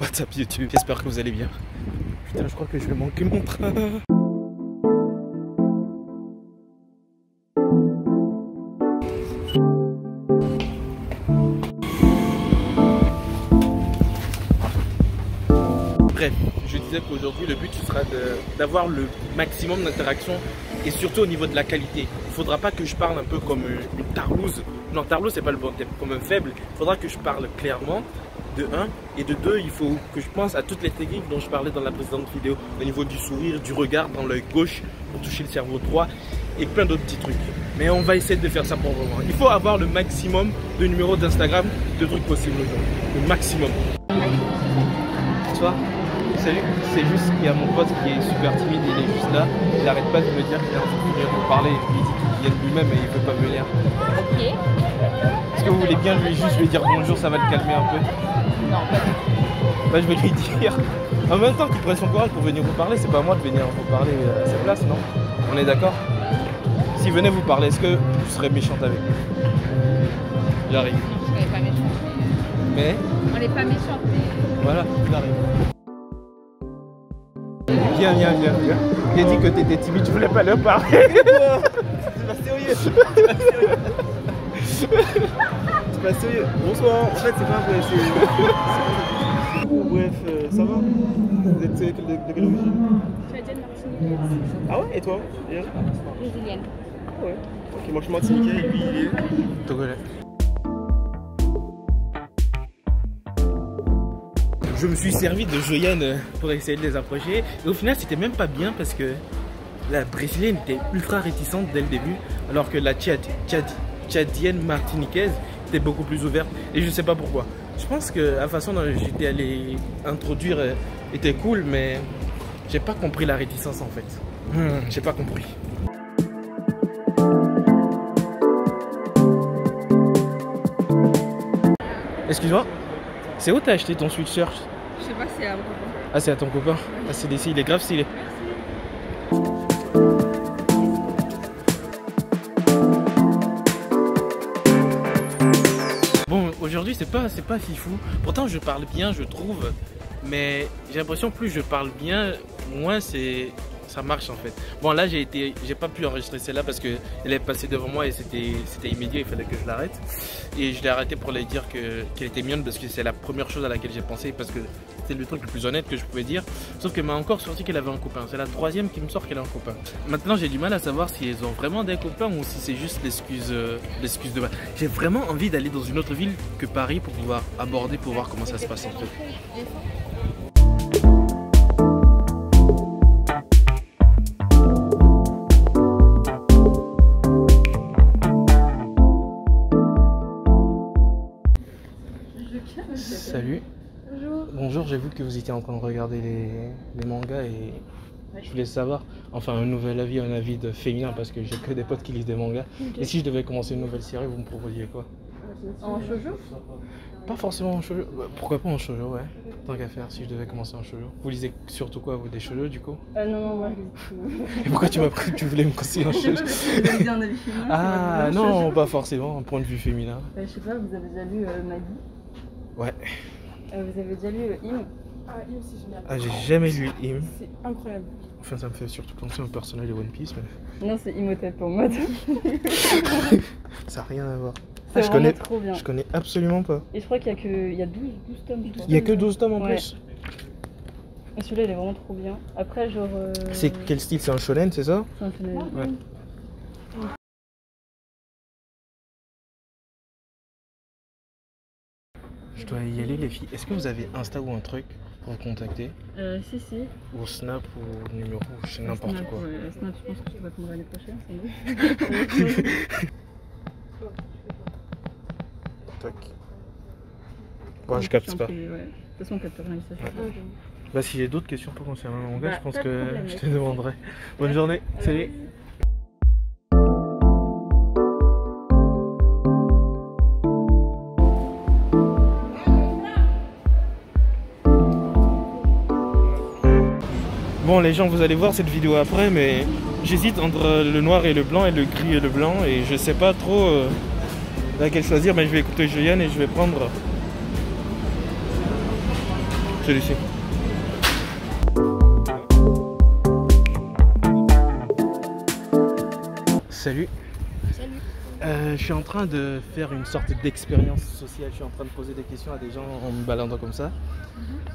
WhatsApp, YouTube. J'espère que vous allez bien. Putain, je crois que je vais manquer mon train. Bref, je disais qu'aujourd'hui le but ce sera d'avoir le maximum d'interaction et surtout au niveau de la qualité. Il ne faudra pas que je parle un peu comme une tarlouse. Non, tarlouse c'est pas le bon terme, comme un faible. Il faudra que je parle clairement, de 1. Et de 2, il faut que je pense à toutes les techniques dont je parlais dans la précédente vidéo. Au niveau du sourire, du regard dans l'œil gauche pour toucher le cerveau droit et plein d'autres petits trucs. Mais on va essayer de faire ça pour vraiment. Il faut avoir le maximum de numéros d'Instagram, de trucs possibles aujourd'hui. Le maximum. Bonsoir. Salut, c'est juste qu'il y a mon pote qui est super timide, il est juste là, il n'arrête pas de me dire qu'il a envie de venir me parler, il dit qu'il vient de lui-même et il ne veut pas venir. Ok. Est-ce que vous voulez bien lui dire bonjour, ça va le calmer un peu? Non, pas du tout. Bah je vais lui dire, en même temps qu'il prenne son courage pour venir vous parler, c'est pas à moi de venir vous parler à sa place, non? On est d'accord? S'il venait vous parler, est-ce que vous serez méchante avec lui? J'arrive. Non, je serais pas méchante. Mais On n'est pas méchante, mais... Voilà, j'arrive. Viens. Il a dit que t'étais timide, tu voulais pas leur parler. C'est pas sérieux. C'est pas sérieux. Bonsoir. En fait, c'est pas vrai. Bref, ça va? Vous êtes de quelle origine? Je suis Diane Martiniquaise. Ah ouais? Et toi? Brésilienne. Ah ouais. Ok, moi je suis martiniquais et lui il est togolais. Je me suis servi de Joyane pour essayer de les approcher et au final c'était même pas bien parce que la brésilienne était ultra réticente dès le début alors que la tchadienne martiniquaise était beaucoup plus ouverte et je sais pas pourquoi. Je pense que la façon dont j'étais allé introduire était cool mais j'ai pas compris la réticence en fait. J'ai pas compris. Excuse-moi, c'est où t'as acheté ton sweatshirt? Je sais pas, c'est à mon copain. Ah, c'est à ton copain? Ah, c'est d'ici, il est grave stylé. Bon, aujourd'hui, c'est pas fifou. Pourtant, je parle bien, je trouve. Mais j'ai l'impression que plus je parle bien, moins ça marche en fait. Bon là j'ai pas pu enregistrer celle-là parce qu'elle est passée devant moi et c'était immédiat, il fallait que je l'arrête. Et je l'ai arrêté pour lui dire qu'elle était mignonne parce que c'est la première chose à laquelle j'ai pensé parce que c'était le truc le plus honnête que je pouvais dire. Sauf qu'elle m'a encore sorti qu'elle avait un copain. C'est la troisième qui me sort qu'elle a un copain. Maintenant j'ai du mal à savoir si elles ont vraiment des copains ou si c'est juste l'excuse de base. J'ai vraiment envie d'aller dans une autre ville que Paris pour pouvoir aborder, pour voir comment ça se passe en fait. Salut. Bonjour. Bonjour, j'ai vu que vous étiez en train de regarder les mangas et je voulais savoir, enfin un nouvel avis, un avis de féminin parce que j'ai que des potes qui lisent des mangas. Okay. Et si je devais commencer une nouvelle série, vous me proposiez quoi? En shoujo? Pas forcément en shoujo, pourquoi pas en shoujo, ouais. Tant qu'à faire, si je devais commencer en shoujo. Vous lisez surtout quoi, vous, des shoujo du coup? Non, moi je lis. Et pourquoi tu m'as pris que tu voulais me conseiller en shoujo? Je vais un avis féminin. Ah non, pas forcément, un point de vue féminin. Je sais pas, vous avez déjà lu Maggie? Ouais. Vous avez déjà lu Im? Ah, Im, c'est génial. Ah, j'ai jamais lu Im. C'est incroyable. Enfin, ça me fait surtout penser au personnage de One Piece. Mais... Non, c'est Imhotep pour moi. Ça n'a rien à voir. C'est vraiment trop bien. Je connais absolument pas. Et je crois qu'il y a 12 tomes. Il y a que 12 tomes en plus. Et celui-là, il est vraiment trop bien. Après, genre... C'est quel style? C'est un shonen, c'est ça? C'est un shonen. Ouais. Je dois y aller les filles. Est-ce que vous avez Insta ou un truc pour vous contacter? Si. Ou Snap ou numéro, ou je sais n'importe quoi. Snap, je pense que tu répondras l'année prochaine, c'est mieux. Tac. Bon, je capte pas. Ouais. De toute façon, on capte rien, ça fait. Bah, si j'ai d'autres questions pour concernant le manga, je pense que je te demanderai. Bonne journée, salut. Bon les gens, vous allez voir cette vidéo après, mais j'hésite entre le noir et le blanc et le gris et le blanc et je sais pas trop laquelle choisir, mais je vais écouter Joyane et je vais prendre Celui-ci. Salut. Salut. Je suis en train de faire une sorte d'expérience sociale. Je suis en train de poser des questions à des gens en me baladant comme ça.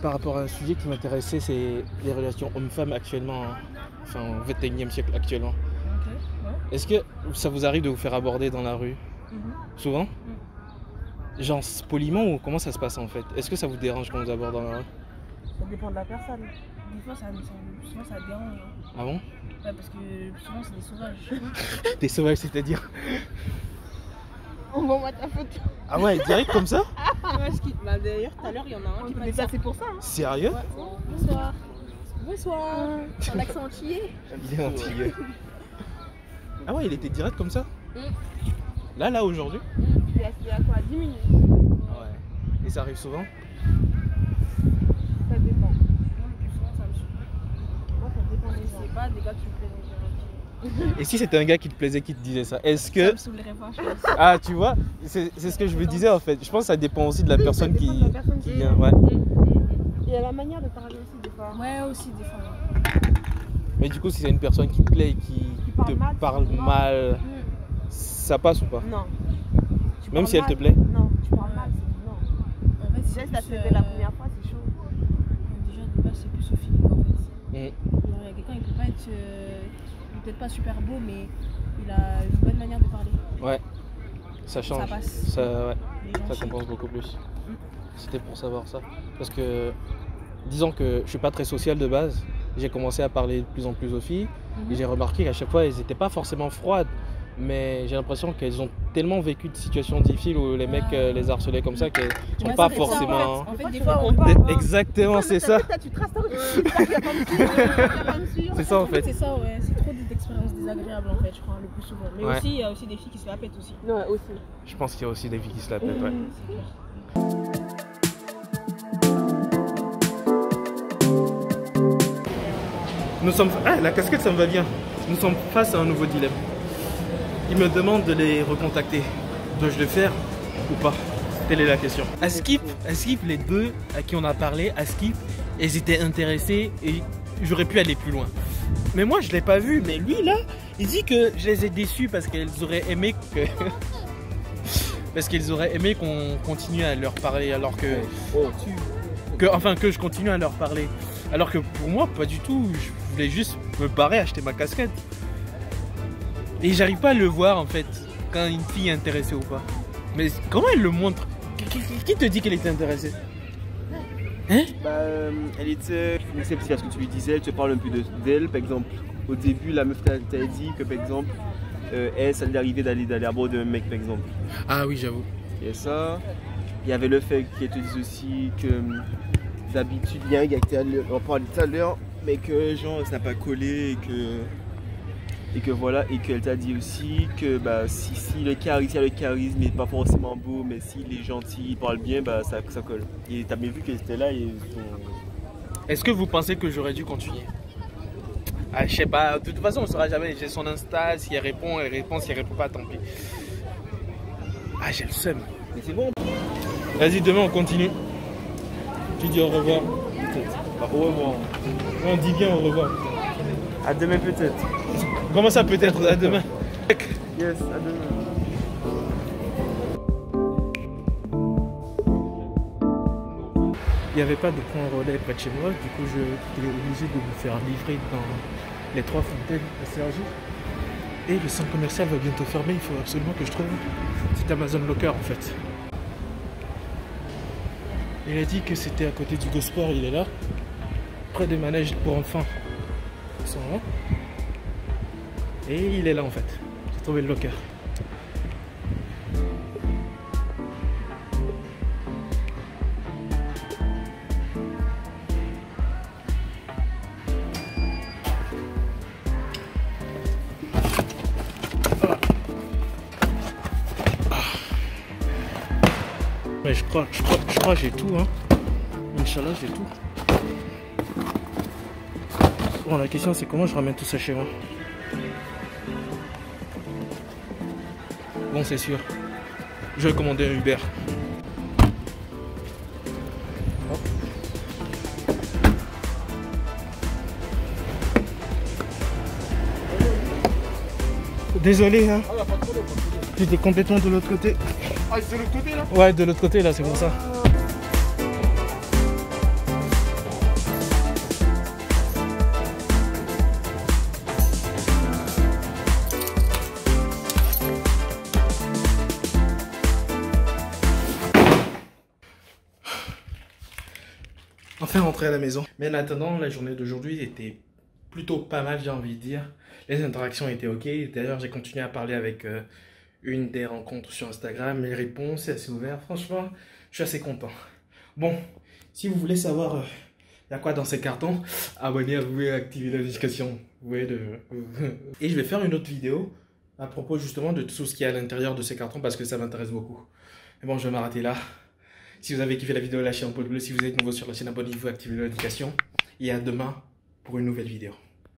Par rapport à un sujet qui m'intéressait, c'est les relations hommes-femmes actuellement, hein. Enfin au XXIe siècle actuellement. Ok. Ouais. Est-ce que ça vous arrive de vous faire aborder dans la rue? Souvent? Genre poliment ou comment ça se passe en fait? Est-ce que ça vous dérange quand on vous aborde dans la rue? Ça dépend de la personne. Des fois, souvent, ça dérange. Ah bon? Ouais, parce que souvent, c'est des sauvages. T'es sauvage, c'est-à-dire? Envoie-moi ta photo. Ah ouais, direct comme ça? Ouais, bah, d'ailleurs, tout à l'heure, il y en a un qui m'a dit ça. C'est pour ça. Hein. Sérieux? Ouais. Bonsoir. Bonsoir. Un accent antillais. Il est antillais. Ah ouais, il était direct comme ça? Là, aujourd'hui? Il y a quoi, 10 minutes? Ouais. Et ça arrive souvent? Ça dépend. Souvent, ça me surprend. Moi, ça dépend des gens. C'est pas des gars qui me plaisent. Et si c'était un gars qui te plaisait qui te disait ça, est-ce Ça que... me saoulerait pas, je pense. Ah, tu vois, c'est ce que je me disais en fait. Je pense que ça dépend aussi de la personne ça dépend qui de la personne qui vient. Ouais. Il y a la manière de parler aussi, des fois. Ouais, aussi, des fois. Mais du coup, si c'est une personne qui te plaît et qui parle te mal, parle non. mal, ça passe ou pas? Non. Tu Même parles si elle te mal. plaît? Non, tu parles mal, c'est non. En fait, si ça te fait la première fois, c'est chaud. Déjà, de base, c'est plus au feeling en fait. Genre, il y a quelqu'un, il peut pas être. Peut-être pas super beau, mais il a une bonne manière de parler. Ouais, ça change. Ça passe. Ça, ouais, Les gens ça chient. compense beaucoup plus. C'était pour savoir ça. Parce que, disons que je suis pas très social de base, j'ai commencé à parler de plus en plus aux filles et j'ai remarqué qu'à chaque fois, elles n'étaient pas forcément froides. Mais j'ai l'impression qu'elles ont tellement vécu de situations difficiles où les mecs les harcelaient comme ça qu'elles sont pas c'est ça, forcément. en fait, des fois, on parle. Exactement, c'est ça. Tu traces ta route, C'est ça en fait. C'est ça, ouais. C'est trop d'expériences désagréables en fait, je crois, le plus souvent. Mais Ouais. aussi, il y a aussi des filles qui se la pètent aussi. Ouais, aussi. Je pense qu'il y a aussi des filles qui se la pètent. Ouais. C'est clair. Nous sommes... Ah, la casquette, ça me va bien. Nous sommes face à un nouveau dilemme. Il me demande de les recontacter. Dois-je le faire ou pas? Telle est la question. À Skip, les deux à qui on a parlé, à Skip, ils étaient intéressés et j'aurais pu aller plus loin. Mais moi, je l'ai pas vu. Mais lui, là, il dit que je les ai déçus parce qu'elles auraient aimé que... parce qu'ils auraient aimé qu'on continue à leur parler alors que... que je continue à leur parler. Alors que pour moi, pas du tout. Je voulais juste me barrer, acheter ma casquette. Et j'arrive pas à le voir en fait, quand une fille est intéressée ou pas. Mais comment elle le montre? Qui te dit qu'elle était intéressée? Hein? Bah, elle était. C'est parce que tu lui disais, elle te parle un peu d'elle, par exemple. Au début, la meuf t'a dit que, par exemple, elle, ça lui arrivait d'aller aborder un mec, par exemple. Ah oui, j'avoue. Il y a ça. Il y avait le fait qu'elle te dise aussi que d'habitude, il y a un gars qui on parlait tout à l'heure, mais que genre, ça n'a pas collé et que voilà, et qu'elle t'a dit aussi que bah, si le charisme n'est pas forcément beau, mais s'il est gentil, il parle bien, bah, ça colle. Et t'as bien vu qu'elle était là et Est-ce que vous pensez que j'aurais dû continuer? Ah, je sais pas, de toute façon on ne saura jamais. J'ai son Insta, si elle répond, elle répond, si elle répond pas, tant pis. Ah, j'ai le seum. Mais c'est bon. Vas-y, demain on continue. Tu dis au revoir. Bah, au revoir. On dit bien au revoir. À demain peut-être. Comment ça peut-être? À demain. Yes, à demain. Il n'y avait pas de point relais près de chez moi, du coup j'étais obligé de me faire livrer dans les 3 fontaines à Sergi. Et le centre commercial va bientôt fermer, il faut absolument que je trouve cet Amazon Locker en fait. Il a dit que c'était à côté du Gosport, il est là, près des manèges pour enfants. Ils sont là. Et il est là en fait, j'ai trouvé le locker. Mais je crois que j'ai tout, hein. Inch'Allah, j'ai tout. Bon, la question c'est comment je ramène tout ça chez moi. Bon, c'est sûr. Je vais commander un Uber. Désolé, hein. Ah, pas de problème, pas de problème. J'étais complètement de l'autre côté. Ah, c'est de l'autre côté là? Ouais, de l'autre côté là, c'est pour ça. Enfin rentrer à la maison. Mais en attendant, la journée d'aujourd'hui était plutôt pas mal, j'ai envie de dire. Les interactions étaient ok. D'ailleurs, j'ai continué à parler avec une des rencontres sur Instagram. Les réponses, c'est assez ouvert. Franchement, je suis assez content. Bon, si vous voulez savoir il y a quoi dans ces cartons, abonnez-vous et activez la notification. Et je vais faire une autre vidéo à propos justement de tout ce qu'il y a à l'intérieur de ces cartons parce que ça m'intéresse beaucoup. Mais bon, je vais m'arrêter là. Si vous avez kiffé la vidéo, lâchez un pouce bleu. Si vous êtes nouveau sur la chaîne, abonnez-vous, activez la notification. Et à demain pour une nouvelle vidéo.